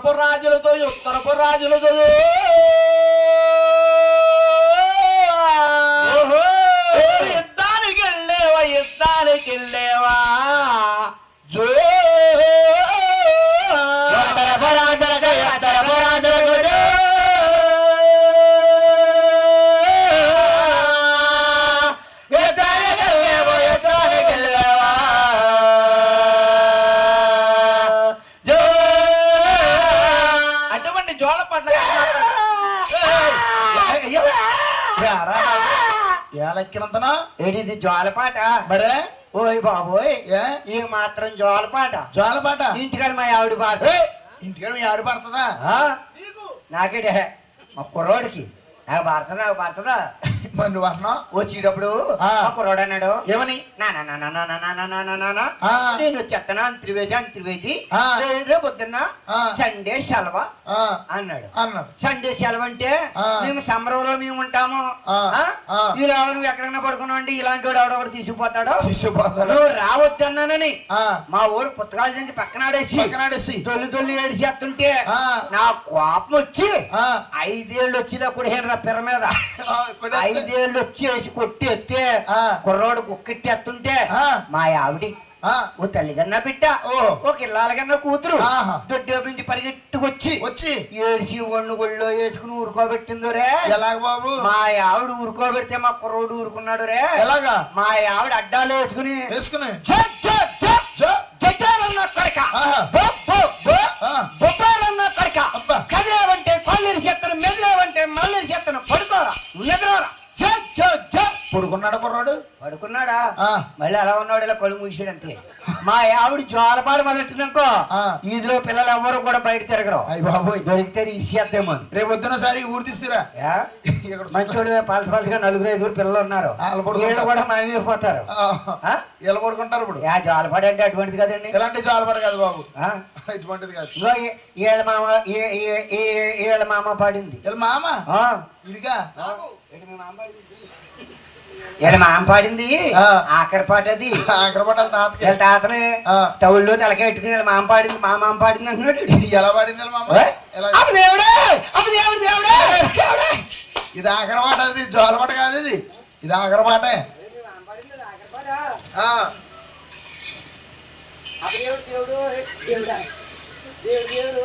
ఉత్తరపు రాజులతో యుద్ధానికి వెళ్ళేవా జో ఏది జోలపాట మరే ఓయ్ బాబోయ్ ఈ మాత్రం జోలపాట ఇంటికాడ మా ఆవిడ పాట ఇంటికాడ మీ ఆవిడ పడుతుందా నాకేడే మా కుర్రోడికి నాకు పడుతుందా మరి నువ్వు అన్నావు వచ్చేటప్పుడు మా కుర్రోడు అన్నాడు ఏమని నేను వచ్చేస్తాను అంత్రివేది రేపు పొద్దున్న సండే సెలవ అన్నాడు సండే సెలవు అంటే మేము సంబరంలో మేము ఉంటాము ఇలా నువ్వు ఎక్కడైనా పడుకున్నావు అంటే ఇలాంటి వాడు ఎవడొకడు తీసుకుపోతాడు నువ్వు రావద్దన్నానని మా ఊరు పుస్తకాలు నుంచి పక్కనాడేసి తొలి ఏడిచేస్తుంటే నా కోపం వచ్చి 5 ఏళ్ళు వచ్చిదా కూడా పిర్ర మీద 5 ఏళ్ళు వచ్చేసి కొట్టేస్తే కుర్రోడు కుక్కెట్టేస్తుంటే మా ఆవిడి ఓ తల్లిగన్నా బిడ్డ ఓ కిల్లాలకన్నా కూతురు దొడ్డి నుంచి పరిగెట్టుకొచ్చి ఏడిసి ఒళ్ళు ఒళ్ళో వేసుకుని ఊరుకోబెట్టిందో రే ఎలాగ బాబు మా ఆవిడ ఊరుకోబెడితే మా కుర్రోడు ఊరుకున్నాడు రే ఎలాగా మా ఆవిడ అడ్డాలు వేసుకుని కదిలేవంటే పల్లెరు చెత్తను మెదిలేవంటే మల్లెరు చెత్తను పడుకోరా నిద్రరా పడుకున్నాడు కుర్రాడు పడుకున్నాడా మళ్ళీ అలా ఉన్నాడు ఇలా కళ్ళు మూసాడు అంతే మా ఆవిడ జోలపాడ మొదలెట్టినాకో ఈదిలో పిల్లలు ఎవరు కూడా బయట తిరగరు అయ్యి బాబోయ్ దొరికితే ఇచ్చేద్దామో రేపు వద్దున సారి ఊరు తీస్తురా మంచోడు పలసగా 4-5 పిల్లలు ఉన్నారు వీళ్ళు కూడా మాయమైపోతారు ఇలా పడుకుంటారు ఇప్పుడు జోలపాడ అంటే అటువంటిది కదండి ఇలాంటి జోలపాడ కాదు బాబు ఇటువంటిది కాదు వీళ్ళ మామ పాడింది వీళ్ళ మామ ఇదిగా వీళ్ళ మామ పాడింది ఆఖరి పాట అది వీళ్ళ తాతని తవుల్లో తలకాయ పెట్టుకుని వీళ్ళ మామ పాడింది మా మామ పాడింది అంటున్నాడు ఎలా పాడింది ఇది ఆఖరి పాట అది జోలపాట కాదు ఇది ఆఖరి పాటే దేవుడు